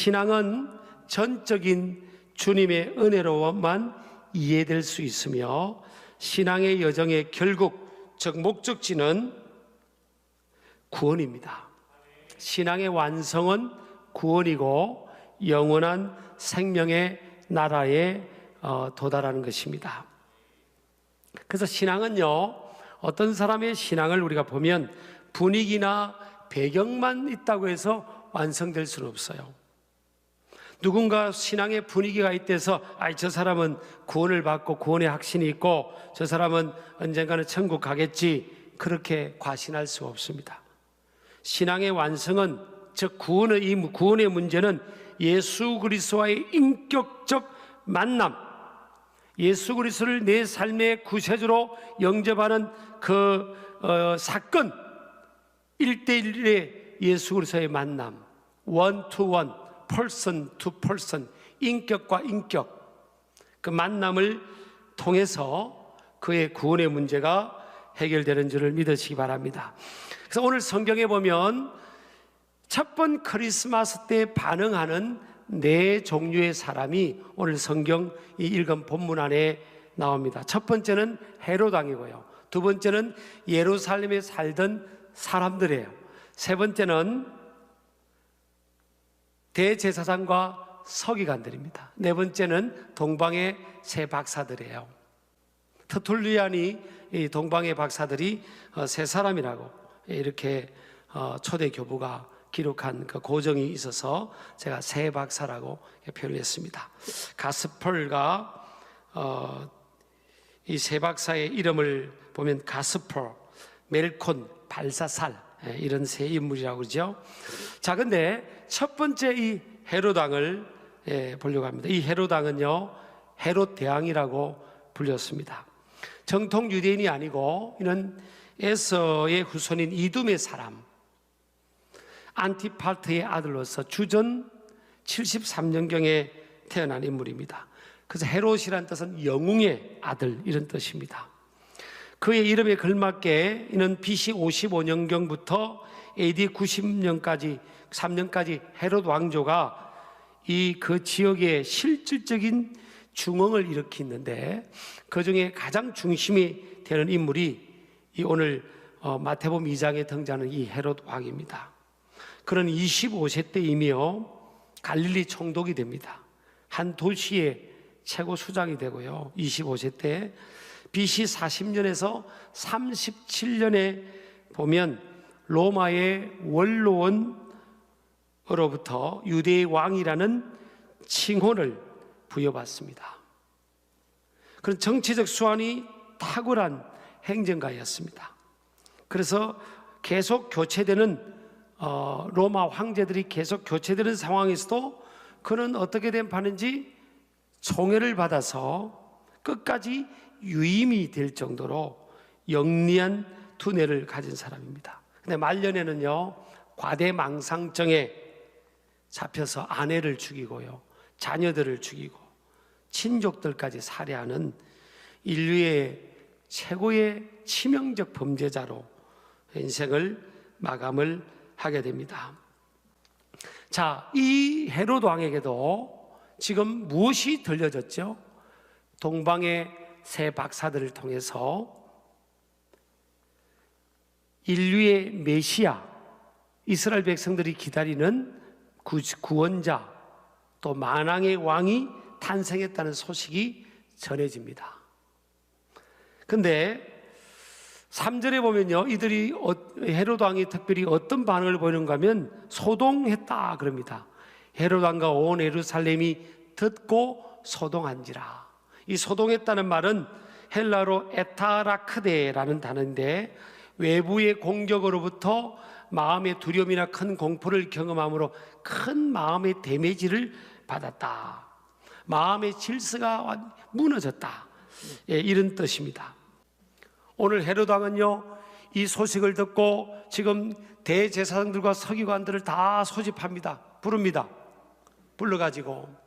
신앙은 전적인 주님의 은혜로만 이해될 수 있으며 신앙의 여정의 결국 즉 목적지는 구원입니다. 신앙의 완성은 구원이고 영원한 생명의 나라에 도달하는 것입니다. 그래서 신앙은요, 어떤 사람의 신앙을 우리가 보면 분위기나 배경만 있다고 해서 완성될 수는 없어요. 누군가 신앙의 분위기가 있대서 저 사람은 구원을 받고 구원의 확신이 있고 저 사람은 언젠가는 천국 가겠지, 그렇게 과신할 수 없습니다. 신앙의 완성은, 즉 구원의 문제는 예수 그리스도와의 인격적 만남, 예수 그리스도를 내 삶의 구세주로 영접하는 그 사건, 1대1의 예수 그리스도의 만남, one to one, person to person, 인격과 인격, 그 만남을 통해서 그의 구원의 문제가 해결되는 줄을 믿으시기 바랍니다. 그래서 오늘 성경에 보면 첫 번 크리스마스 때 반응하는 네 종류의 사람이 오늘 성경 이 읽은 본문 안에 나옵니다. 첫 번째는 헤롯 왕이고요, 두 번째는 예루살렘에 살던 사람들이에요. 세 번째는 대제사장과 서기관들입니다. 네 번째는 동방의 세 박사들이에요. 터툴리안이 이 동방의 박사들이 세 사람이라고 이렇게 초대 교부가 기록한 그 고정이 있어서 제가 세 박사라고 표현했습니다. 가스펄과 이 세 박사의 이름을 보면 가스펄, 멜콘, 발사살, 이런 세 인물이라고 그러죠. 자, 근데 첫 번째 이 헤롯 왕을 보려고 합니다. 이 헤롯 왕은요, 헤롯 대왕이라고 불렸습니다. 정통 유대인이 아니고 이는 에서의 후손인 이둠의 사람, 안티파트의 아들로서 주전 73년경에 태어난 인물입니다. 그래서 헤롯이란 뜻은 영웅의 아들, 이런 뜻입니다. 그의 이름에 걸맞게 이는 BC 55년경부터 AD 90년까지 3년까지 헤롯 왕조가 그 지역의 실질적인 중흥을 일으키는데, 그 중에 가장 중심이 되는 인물이 이 오늘 마태복음 2장에 등장하는 이 헤롯 왕입니다. 그는 25세 때이며 갈릴리 총독이 됩니다. 한 도시의 최고 수장이 되고요, 25세 때 BC 40년에서 37년에 보면 로마의 원로원으로부터 유대의 왕이라는 칭호를 부여받습니다. 그런 정치적 수완이 탁월한 행정가였습니다. 그래서 계속 교체되는 로마 황제들이 계속 교체되는 상황에서도 그는 어떻게 된 판인지 총애를 받아서 끝까지 유임이 될 정도로 영리한 두뇌를 가진 사람입니다. 근데 말년에는요, 과대망상증에 잡혀서 아내를 죽이고요, 자녀들을 죽이고 친족들까지 살해하는 인류의 최고의 치명적 범죄자로 인생을 마감을 하게 됩니다. 자, 이 헤롯 왕에게도 지금 무엇이 들려졌죠? 동방의 세 박사들을 통해서 인류의 메시아, 이스라엘 백성들이 기다리는 구원자, 또 만왕의 왕이 탄생했다는 소식이 전해집니다. 근데 3절에 보면요, 이들이 헤롯 왕이 특별히 어떤 반응을 보이는가 하면 소동했다 그럽니다. 헤롯 왕과 온 예루살렘이 듣고 소동한지라. 이 소동했다는 말은 헬라로 에타라크데라는 단어인데, 외부의 공격으로부터 마음의 두려움이나 큰 공포를 경험함으로 큰 마음의 데미지를 받았다, 마음의 질서가 무너졌다, 이런 뜻입니다. 오늘 헤롯 왕은요, 이 소식을 듣고 지금 대제사장들과 서기관들을 다 소집합니다. 부릅니다. 불러가지고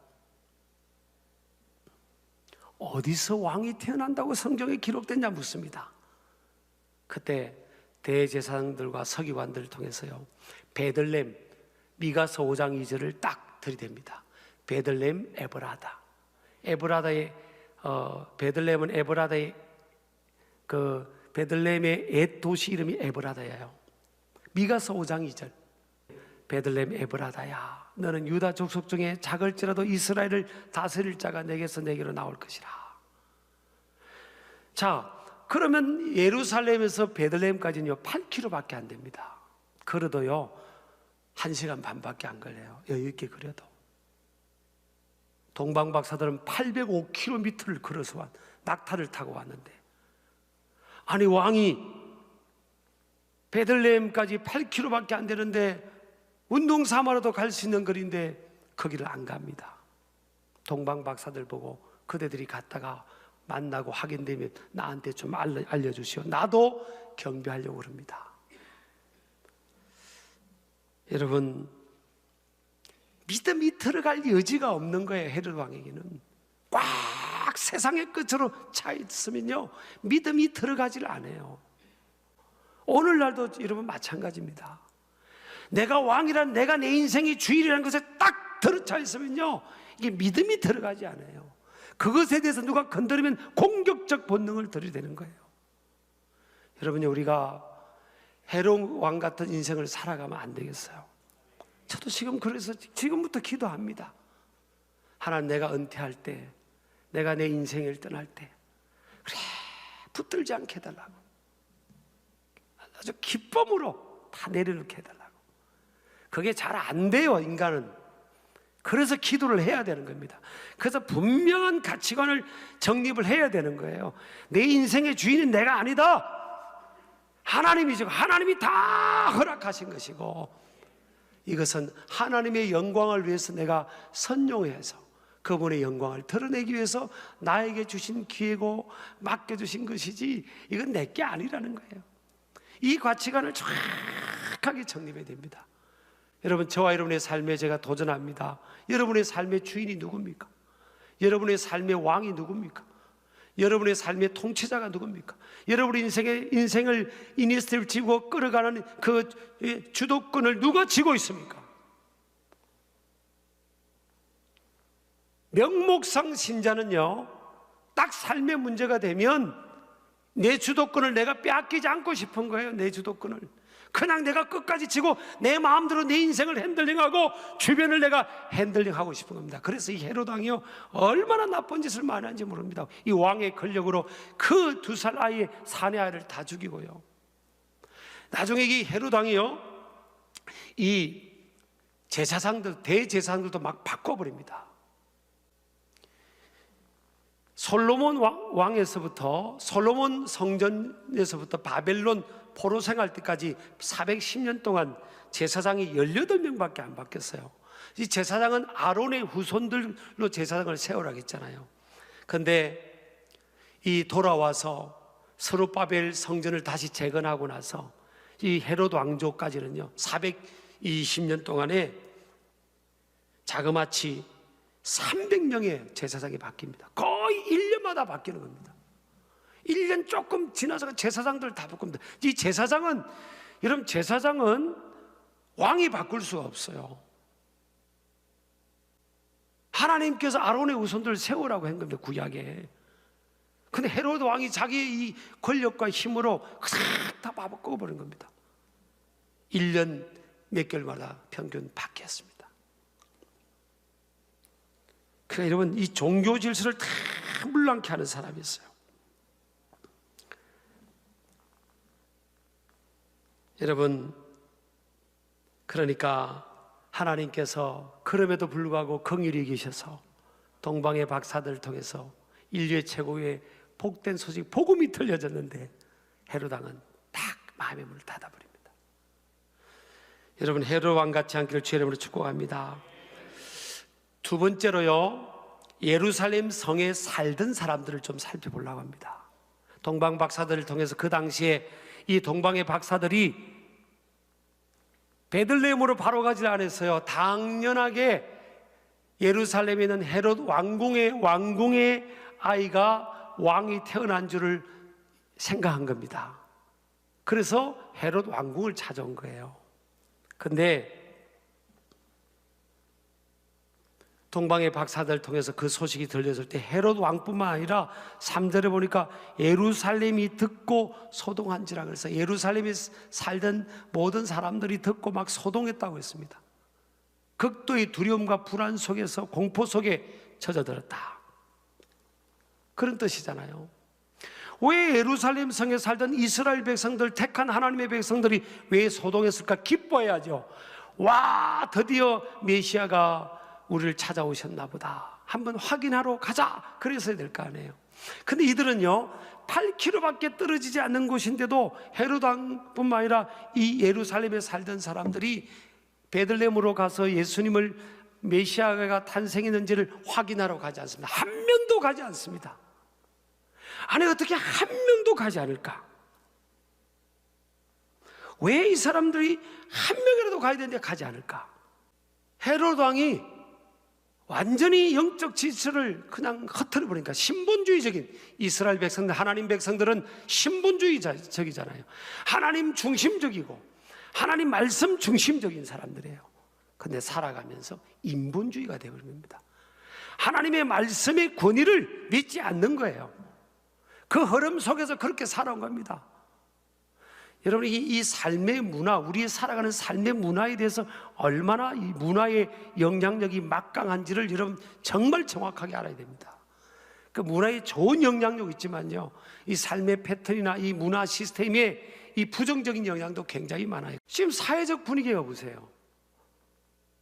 어디서 왕이 태어난다고 성경에 기록됐냐 묻습니다. 그때 대제사장들과 서기관들을 통해서요, 베들레헴, 미가서 5장 2절을 딱 들이댑니다. 베들레헴 에브라다. 에브라다의 베들레헴은 에브라다의 베들레헴의 옛 도시 이름이 에브라다예요. 미가서 5장 2절. 베들레헴 에브라다야, 너는 유다 족속 중에 작을지라도 이스라엘을 다스릴 자가 내게서 내게로 나올 것이라. 자, 그러면 예루살렘에서 베들레헴까지는요 8km밖에 안 됩니다. 걸어도요 1시간 반밖에 안 걸려요. 여유 있게 걸어도. 동방 박사들은 805km를 걸어서 낙타를 타고 왔는데, 아니 왕이 베들레헴까지 8km밖에 안 되는데 운동 삼아라도 갈 수 있는 거리인데 거기를 안 갑니다. 동방 박사들 보고 그대들이 갔다가 만나고 확인되면 나한테 좀 알려주시오. 나도 경배하려고 합니다. 여러분, 믿음이 들어갈 여지가 없는 거예요. 헤롯 왕에게는 꽉 세상의 끝으로 차 있으면요 믿음이 들어가질 않아요. 오늘날도 여러분 마찬가지입니다. 내가 왕이란, 내가 내 인생의 주인이라는 것에 딱 들어차 있으면요 이게 믿음이 들어가지 않아요. 그것에 대해서 누가 건드리면 공격적 본능을 들이대는 거예요. 여러분이 우리가 헤롯 왕 같은 인생을 살아가면 안 되겠어요. 저도 지금 그래서 지금부터 기도합니다. 하나님, 내가 은퇴할 때, 내가 내 인생을 떠날 때 그래 붙들지 않게 해달라고, 아주 기쁨으로 다 내려놓게 해달라고. 그게 잘 안 돼요, 인간은. 그래서 기도를 해야 되는 겁니다. 그래서 분명한 가치관을 정립을 해야 되는 거예요. 내 인생의 주인은 내가 아니다. 하나님이죠. 하나님이 다 허락하신 것이고, 이것은 하나님의 영광을 위해서 내가 선용해서 그분의 영광을 드러내기 위해서 나에게 주신 기회고 맡겨주신 것이지, 이건 내게 아니라는 거예요. 이 가치관을 정확하게 정립해야 됩니다. 여러분, 저와 여러분의 삶에 제가 도전합니다. 여러분의 삶의 주인이 누굽니까? 여러분의 삶의 왕이 누굽니까? 여러분의 삶의 통치자가 누굽니까? 여러분의 인생을 이니스티브를 쥐고 끌어가는 그 주도권을 누가 쥐고 있습니까? 명목상 신자는요, 딱 삶의 문제가 되면 내 주도권을 내가 빼앗기지 않고 싶은 거예요. 내 주도권을 그냥 내가 끝까지 지고 내 마음대로 내 인생을 핸들링하고 주변을 내가 핸들링하고 싶은 겁니다. 그래서 이 헤롯 왕이요 얼마나 나쁜 짓을 많이 하는지 모릅니다. 이 왕의 권력으로 그 2살 아이의 사내 아이를 다 죽이고요, 나중에 이 헤롯 왕이요 이 제사장들, 대제사장들도 막 바꿔버립니다. 솔로몬 왕에서부터, 솔로몬 성전에서부터 바벨론 포로 생활 때까지 410년 동안 제사장이 18명밖에 안 바뀌었어요. 이 제사장은 아론의 후손들로 제사장을 세우라고 했잖아요. 그런데 이 돌아와서 스룹바벨 성전을 다시 재건하고 나서 이 헤롯 왕조까지는요 420년 동안에 자그마치 300명의 제사장이 바뀝니다. 거의 1년마다 바뀌는 겁니다. 1년 조금 지나서 제사장들 다 바꿉니다. 이 제사장은, 여러분, 제사장은 왕이 바꿀 수가 없어요. 하나님께서 아론의 후손들을 세우라고 한 겁니다, 구약에. 근데 헤롯 왕이 자기의 이 권력과 힘으로 다 바꿔버린 겁니다. 1년 몇 개월마다 평균 바뀌었습니다. 그러니까 여러분, 이 종교 질서를 다 물랑케 하는 사람이 있어요. 여러분, 그러니까 하나님께서 그럼에도 불구하고 긍휼히 계셔서 동방의 박사들을 통해서 인류의 최고의 복된 소식, 복음이 들려졌는데 헤롯 왕은 딱 마음의 문을 닫아버립니다. 여러분, 헤롯 왕같이 않기를 주의 이름으로 축복합니다. 두 번째로요, 예루살렘 성에 살던 사람들을 좀 살펴보려고 합니다. 동방 박사들을 통해서 그 당시에 이 동방의 박사들이 베들레헴으로 바로 가지 않았어요. 당연하게 예루살렘에 있는 헤롯 왕궁의 아이가 왕이 태어난 줄을 생각한 겁니다. 그래서 헤롯 왕궁을 찾아온 거예요. 근데 동방의 박사들 통해서 그 소식이 들렸을 때 헤롯 왕뿐만 아니라 3절에 보니까 예루살렘이 듣고 소동한지라, 그래서 예루살렘에 살던 모든 사람들이 듣고 막 소동했다고 했습니다. 극도의 두려움과 불안 속에서, 공포 속에 젖어들었다, 그런 뜻이잖아요. 왜 예루살렘 성에 살던 이스라엘 백성들, 택한 하나님의 백성들이 왜 소동했을까? 기뻐해야죠. 와, 드디어 메시아가 우리를 찾아오셨나 보다, 한번 확인하러 가자, 그랬어야 될 거 아니에요. 근데 이들은요 8km밖에 떨어지지 않는 곳인데도 헤롯 왕뿐만 아니라 이 예루살렘에 살던 사람들이 베들레헴으로 가서 예수님을, 메시아가 탄생했는지를 확인하러 가지 않습니다. 한 명도 가지 않습니다. 아니, 어떻게 한 명도 가지 않을까? 왜 이 사람들이 한 명이라도 가야 되는데 가지 않을까? 헤롯 왕이 완전히 영적 지체를 그냥 흩어져 버리니까, 신본주의적인, 이스라엘 백성들, 하나님 백성들은 신본주의적이잖아요. 하나님 중심적이고 하나님 말씀 중심적인 사람들이에요. 근데 살아가면서 인본주의가 되어버립니다. 하나님의 말씀의 권위를 믿지 않는 거예요. 그 흐름 속에서 그렇게 살아온 겁니다. 여러분, 이 삶의 문화, 우리의 살아가는 삶의 문화에 대해서 얼마나 이 문화의 영향력이 막강한지를 여러분 정말 정확하게 알아야 됩니다. 그 문화에 좋은 영향력이 있지만요, 이 삶의 패턴이나 이 문화 시스템에 이 부정적인 영향도 굉장히 많아요. 지금 사회적 분위기가 보세요.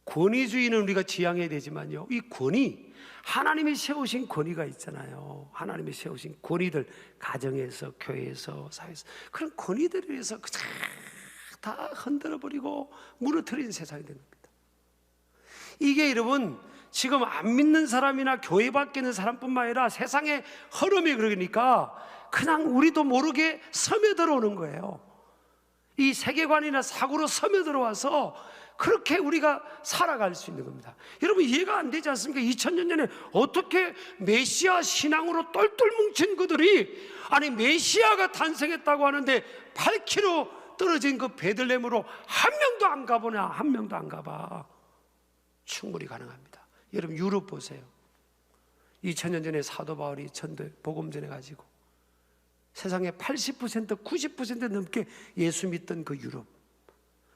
권위주의는 우리가 지향해야 되지만요, 이 권위, 하나님이 세우신 권위가 있잖아요. 하나님이 세우신 권위들, 가정에서, 교회에서, 사회에서, 그런 권위들에 의해서 다 흔들어버리고 무너뜨린 세상이 된 겁니다. 이게 여러분 지금 안 믿는 사람이나 교회 밖에 있는 사람뿐만 아니라 세상의 흐름이 그러니까 그냥 우리도 모르게 스며들어오는 거예요. 이 세계관이나 사고로 스며들어와서 그렇게 우리가 살아갈 수 있는 겁니다. 여러분, 이해가 안 되지 않습니까? 2000년 전에 어떻게 메시아 신앙으로 똘똘 뭉친 그들이, 아니 메시아가 탄생했다고 하는데 8km 떨어진 그 베들레헴으로 한 명도 안 가보냐? 한 명도 안 가봐. 충분히 가능합니다. 여러분, 유럽 보세요. 2000년 전에 사도 바울이 전도에 복음 전해가지고 세상의 80%, 90% 넘게 예수 믿던 그 유럽,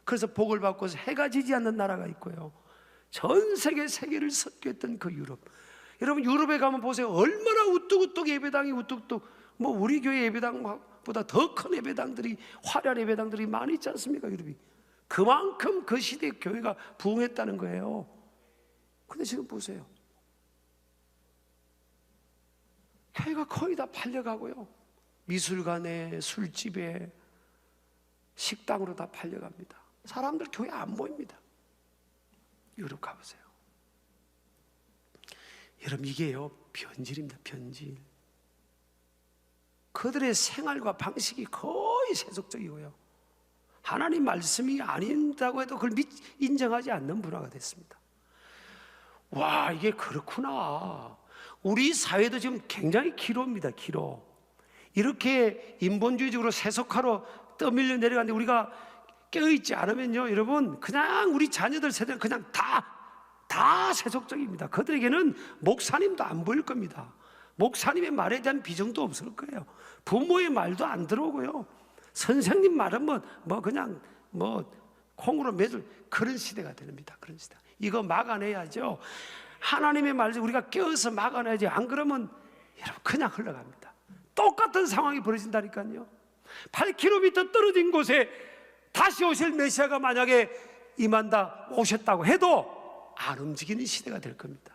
그래서 복을 받고서 해가 지지 않는 나라가 있고요, 전 세계를 섞였던 그 유럽. 여러분, 유럽에 가면 보세요. 얼마나 우뚝우뚝 예배당이 우뚝뚝, 뭐 우리 교회 예배당보다 더 큰 예배당들이, 화려한 예배당들이 많이 있지 않습니까, 여러분? 그만큼 그 시대의 교회가 부흥했다는 거예요. 근데 지금 보세요. 교회가 거의 다 팔려가고요, 미술관에, 술집에, 식당으로 다 팔려갑니다. 사람들 교회 안 보입니다. 유럽 가보세요. 여러분, 이게요 변질입니다. 변질. 그들의 생활과 방식이 거의 세속적이고요, 하나님 말씀이 아닌다고 해도 그걸 인정하지 않는 문화가 됐습니다. 와, 이게 그렇구나. 우리 사회도 지금 굉장히 기로입니다. 기로. 이렇게 인본주의적으로 세속화로 떠밀려 내려가는데 우리가 깨어있지 않으면요, 여러분, 그냥 우리 자녀들 세대는 그냥 다 세속적입니다. 그들에게는 목사님도 안 보일 겁니다. 목사님의 말에 대한 비중도 없을 거예요. 부모의 말도 안 들어오고요, 선생님 말은 그냥 콩으로 매줄, 그런 시대가 됩니다. 그런 시대. 이거 막아내야죠. 하나님의 말을 우리가 깨어서 막아내야지. 안 그러면 여러분 그냥 흘러갑니다. 똑같은 상황이 벌어진다니까요. 8km 떨어진 곳에 다시 오실 메시아가 만약에 임한다, 오셨다고 해도 안 움직이는 시대가 될 겁니다.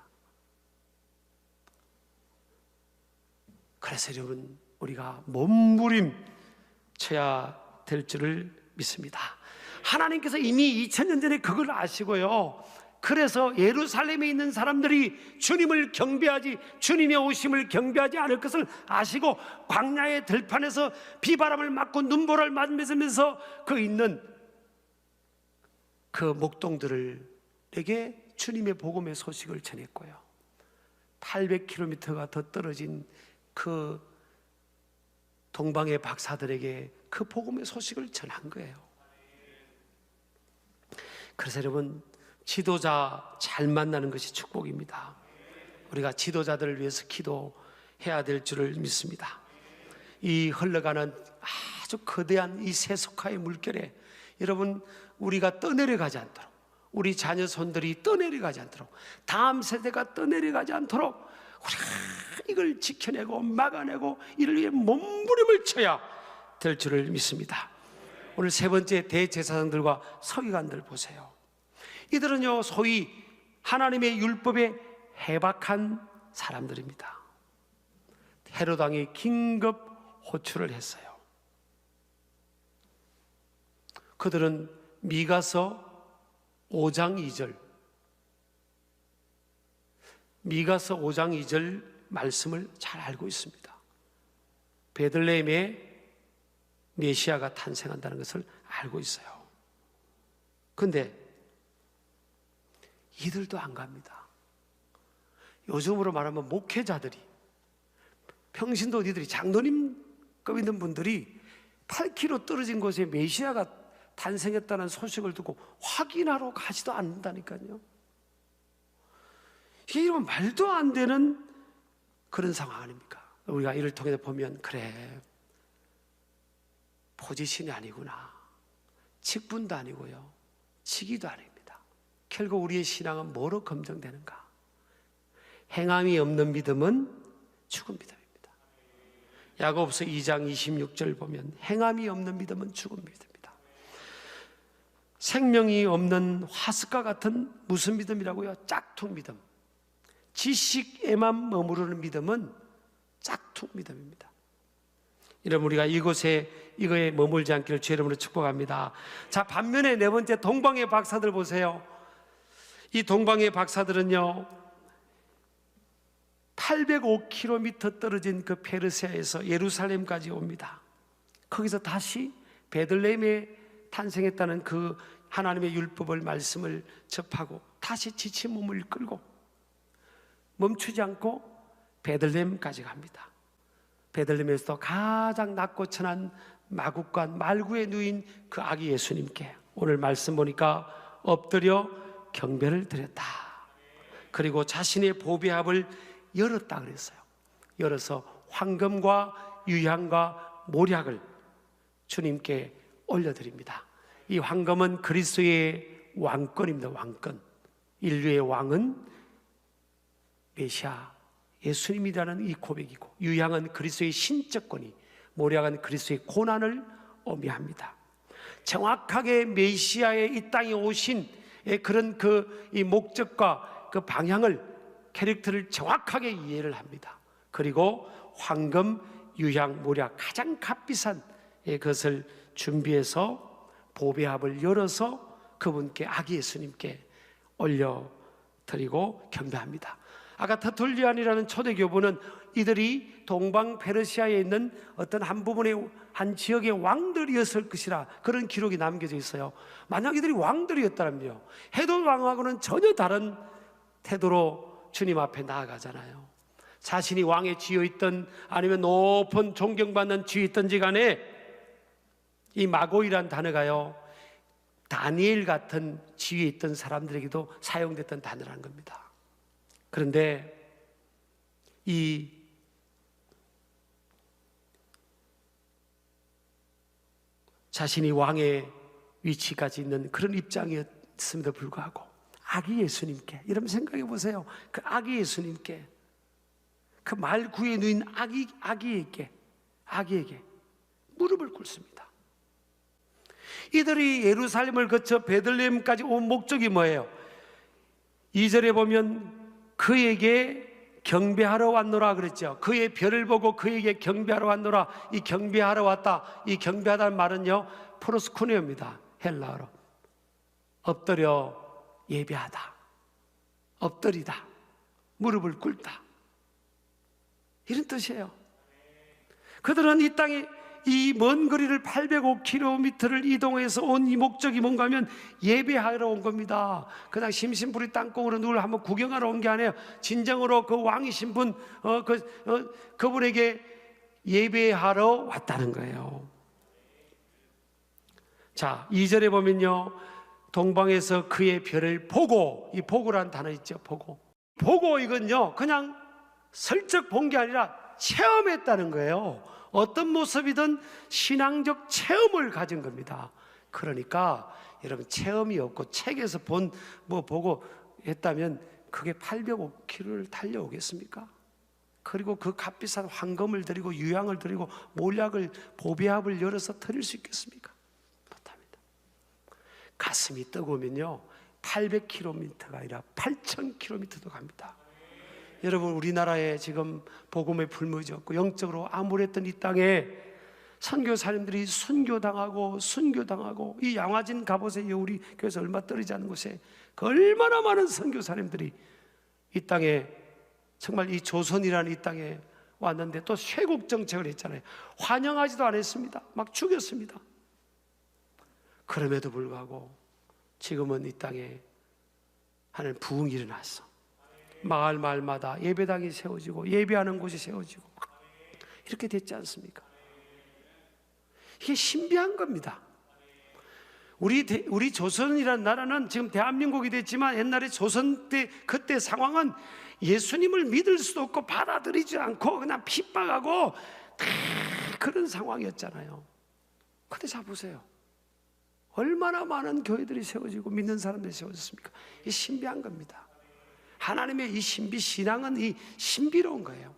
그래서 여러분, 우리가 몸부림쳐야 될 줄을 믿습니다. 하나님께서 이미 2000년 전에 그걸 아시고요, 그래서 예루살렘에 있는 사람들이 주님을 경배하지, 주님의 오심을 경배하지 않을 것을 아시고 광야의 들판에서 비바람을 맞고 눈보라를 맞으면서 그 있는 그 목동들에게 주님의 복음의 소식을 전했고요, 800km가 더 떨어진 그 동방의 박사들에게 그 복음의 소식을 전한 거예요. 그래서 여러분, 지도자 잘 만나는 것이 축복입니다. 우리가 지도자들을 위해서 기도해야 될 줄을 믿습니다. 이 흘러가는 아주 거대한 이 세속화의 물결에 여러분, 우리가 떠내려가지 않도록, 우리 자녀 손들이 떠내려가지 않도록, 다음 세대가 떠내려가지 않도록 우리가 이걸 지켜내고 막아내고 이를 위해 몸부림을 쳐야 될 줄을 믿습니다. 오늘 세 번째, 대제사장들과 서기관들 보세요. 이들은요, 소위 하나님의 율법에 해박한 사람들입니다. 헤롯 왕이 긴급 호출을 했어요. 그들은 미가서 5장 2절 미가서 5장 2절 말씀을 잘 알고 있습니다. 베들레헴에 메시아가 탄생한다는 것을 알고 있어요. 그런데 이들도 안 갑니다. 요즘으로 말하면 목회자들이, 평신도 이들이 장로님급 있는 분들이 8km 떨어진 곳에 메시아가 탄생했다는 소식을 듣고 확인하러 가지도 않는다니까요. 이게 이러면 말도 안 되는 그런 상황 아닙니까? 우리가 이를 통해서 보면, 그래, 포지션이 아니구나, 직분도 아니고요, 직위도 아닙니다. 결국 우리의 신앙은 뭐로 검증되는가? 행함이 없는 믿음은 죽은 믿음입니다. 야고보서 2장 26절 보면 행함이 없는 믿음은 죽은 믿음입니다. 생명이 없는 화석과 같은 무슨 믿음이라고요? 짝퉁 믿음. 지식에만 머무르는 믿음은 짝퉁 믿음입니다. 여러분, 우리가 이거에 머물지 않기를 주의 이름으로 축복합니다. 자, 반면에 네 번째, 동방의 박사들 보세요. 이 동방의 박사들은요, 805km 떨어진 그 페르시아에서 예루살렘까지 옵니다. 거기서 다시 베들레헴에 탄생했다는 그 하나님의 율법을, 말씀을 접하고 다시 지친 몸을 끌고 멈추지 않고 베들레헴까지 갑니다. 베들레헴에서도 가장 낮고 천한 마국간 말구에 누인 그 아기 예수님께 오늘 말씀 보니까 엎드려 경배를 드렸다. 그리고 자신의 보배합을 열었다 그랬어요. 열어서 황금과 유향과 모략을 주님께 올려드립니다. 이 황금은 그리스도의 왕권입니다. 왕권. 인류의 왕은 메시아 예수님이라는 이 고백이고, 유향은 그리스도의 신적권이, 모략은 그리스도의 고난을 의미합니다. 정확하게 메시아의 이 땅에 오신 그런 이 목적과 그 방향을, 캐릭터를 정확하게 이해를 합니다. 그리고 황금, 유향, 모략, 가장 값비싼 그것을 준비해서 보배합을 열어서 그분께, 아기 예수님께 올려드리고 경배합니다. 아까 터툴리안이라는 초대교부는 이들이 동방 페르시아에 있는 어떤 한 부분의 한 지역의 왕들이었을 것이라 그런 기록이 남겨져 있어요. 만약 이들이 왕들이었다면요, 헤롯 왕하고는 전혀 다른 태도로 주님 앞에 나아가잖아요. 자신이 왕에 쥐어있던, 아니면 높은 존경받는 쥐에 있던지 간에 이 마고이란 단어가요, 다니엘 같은 지위에 있던 사람들에게도 사용됐던 단어라는 겁니다. 그런데 이 자신이 왕의 위치까지 있는 그런 입장이었음에도 불구하고 아기 예수님께, 여러분 생각해 보세요. 그 아기 예수님께, 그 말구에 누인 아기에게 무릎을 꿇습니다. 이들이 예루살렘을 거쳐 베들레헴까지 온 목적이 뭐예요? 2절에 보면 그에게 경배하러 왔노라 그랬죠. 그의 별을 보고 그에게 경배하러 왔노라. 이 경배하러 왔다, 이 경배하다는 말은요, 프로스쿠네오입니다. 헬라어로 엎드려 예배하다, 엎드리다, 무릎을 꿇다, 이런 뜻이에요. 그들은 이 땅에 이 먼 거리를 805km를 이동해서 온 이 목적이 뭔가 하면 예배하러 온 겁니다. 그냥 심심풀이 땅콩으로 누굴 한번 구경하러 온 게 아니에요. 진정으로 그 왕이신 분, 그분에게 예배하러 왔다는 거예요. 자, 2절에 보면요, 동방에서 그의 별을 보고, 이 보고라는 단어 있죠. 보고 이건요 그냥 슬쩍 본 게 아니라 체험했다는 거예요. 어떤 모습이든 신앙적 체험을 가진 겁니다. 그러니까 여러분, 체험이 없고 책에서 보고 했다면 그게 805km를 달려오겠습니까? 그리고 그 값비싼 황금을 드리고 유향을 드리고 몰약을 보배합을 열어서 드릴 수 있겠습니까? 못합니다. 가슴이 뜨거우면요 800km가 아니라 8000km도 갑니다. 여러분, 우리나라에 지금 복음의 불모지었고 영적으로 암울했던 이 땅에 선교사님들이 순교당하고 이 양화진 가보세요. 우리 교회에서 얼마 떨어지지 않은 곳에 그 얼마나 많은 선교사님들이 이 땅에, 정말 이 조선이라는 이 땅에 왔는데 또 쇄국 정책을 했잖아요. 환영하지도 않았습니다. 막 죽였습니다. 그럼에도 불구하고 지금은 이 땅에 하나님 부흥이 일어났어. 마을마다 예배당이 세워지고 예배하는 곳이 세워지고 이렇게 됐지 않습니까? 이게 신비한 겁니다. 우리 조선이라는 나라는 지금 대한민국이 됐지만 옛날에 조선 때 그때 상황은 예수님을 믿을 수도 없고 받아들이지 않고 그냥 핍박하고 그런 상황이었잖아요. 근데 자 보세요. 얼마나 많은 교회들이 세워지고 믿는 사람들이 세워졌습니까? 이게 신비한 겁니다. 하나님의 이 신앙은 이 신비로운 거예요.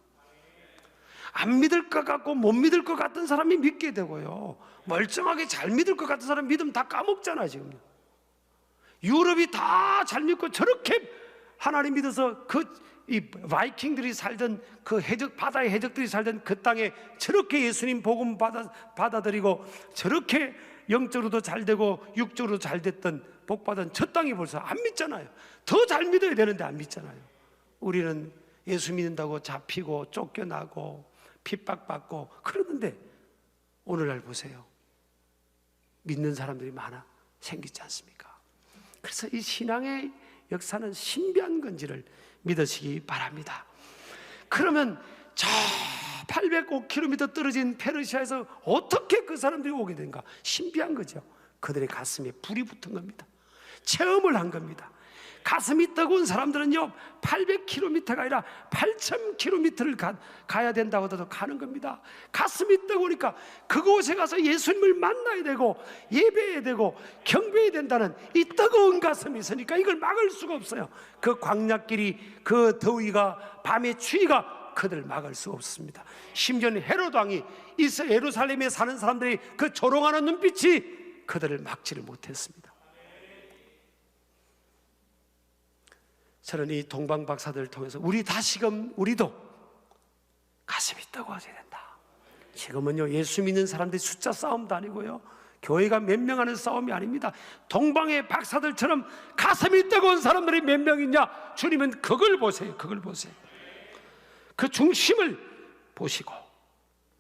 안 믿을 것 같고 못 믿을 것 같은 사람이 믿게 되고요, 멀쩡하게 잘 믿을 것 같은 사람 믿으면 다 까먹잖아. 지금 유럽이 다 잘 믿고 저렇게 하나님 믿어서 이 바이킹들이 살던 그 바다의 해적들이 살던 그 땅에 저렇게 예수님 복음 받아들이고 저렇게 영적으로도 잘 되고 육적으로도 잘 됐던 복받은 저 땅이 벌써 안 믿잖아요. 더 잘 믿어야 되는데 안 믿잖아요. 우리는 예수 믿는다고 잡히고 쫓겨나고 핍박받고 그러는데 오늘날 보세요. 믿는 사람들이 많아 생기지 않습니까? 그래서 이 신앙의 역사는 신비한 건지를 믿으시기 바랍니다. 그러면 저 805km 떨어진 페르시아에서 어떻게 그 사람들이 오게 된가? 신비한 거죠. 그들의 가슴에 불이 붙은 겁니다. 체험을 한 겁니다. 가슴이 뜨거운 사람들은요 800km가 아니라 8000km를 가야 된다고 하더라도 가는 겁니다. 가슴이 뜨거우니까 그곳에 가서 예수님을 만나야 되고 예배해야 되고 경배해야 된다는 이 뜨거운 가슴이 있으니까 이걸 막을 수가 없어요. 그 광야길이, 그 더위가, 밤의 추위가 그들을 막을 수 없습니다. 심지어 헤롯 왕이 예루살렘에 사는 사람들이 그 조롱하는 눈빛이 그들을 막지를 못했습니다. 저는 이 동방 박사들을 통해서 우리도 가슴이 뜨거워져야 된다. 지금은요 예수 믿는 사람들이 숫자 싸움도 아니고요 교회가 몇 명 하는 싸움이 아닙니다. 동방의 박사들처럼 가슴이 뜨거운 사람들이 몇 명 있냐? 주님은 그걸 보세요. 그걸 보세요. 그 중심을 보시고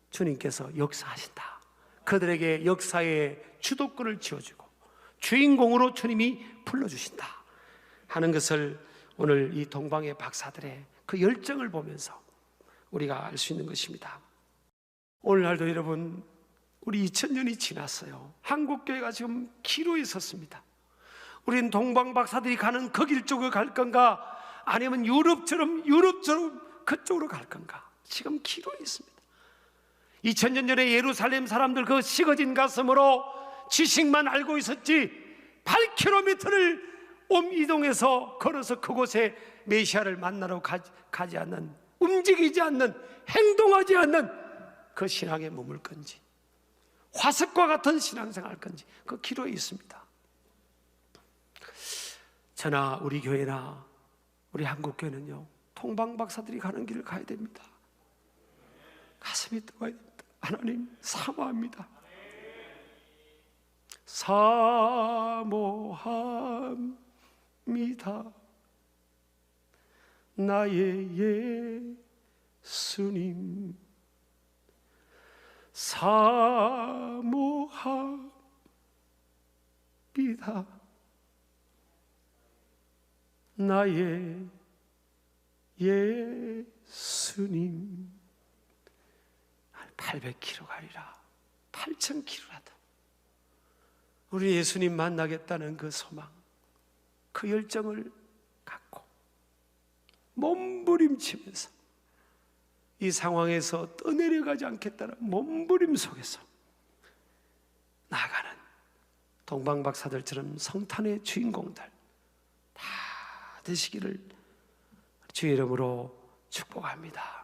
주님께서 역사하신다. 그들에게 역사의 주도권을 쥐어주고 주인공으로 주님이 불러주신다 하는 것을 오늘 이 동방의 박사들의 그 열정을 보면서 우리가 알 수 있는 것입니다. 오늘날도 여러분, 우리 2000년이 지났어요. 한국교회가 지금 기로에 섰습니다. 우리는 동방 박사들이 가는 그 길 쪽으로 갈 건가, 아니면 유럽처럼 그쪽으로 갈 건가? 지금 기로에 있습니다. 2000년 전에 예루살렘 사람들 그 식어진 가슴으로 지식만 알고 있었지 8km를 이동해서 걸어서 그곳에 메시아를 만나러 가지 않는, 움직이지 않는, 행동하지 않는 그 신앙에 머물 건지, 화석과 같은 신앙생활 할 건지 그 기로에 있습니다. 저나 우리 교회나 우리 한국교회는요 동방 박사들이 가는 길을 가야 됩니다. 가슴이 뜨거워야 됩니다. 하나님 사모합니다. 사모합니다. 나의 예수님 사모합니다. 나의 예수님. 800km가 아니라 8000km라도 우리 예수님 만나겠다는 그 소망, 그 열정을 갖고 몸부림치면서 이 상황에서 떠내려가지 않겠다는 몸부림 속에서 나아가는 동방박사들처럼 성탄의 주인공들 다 되시기를 주의 이름으로 축복합니다.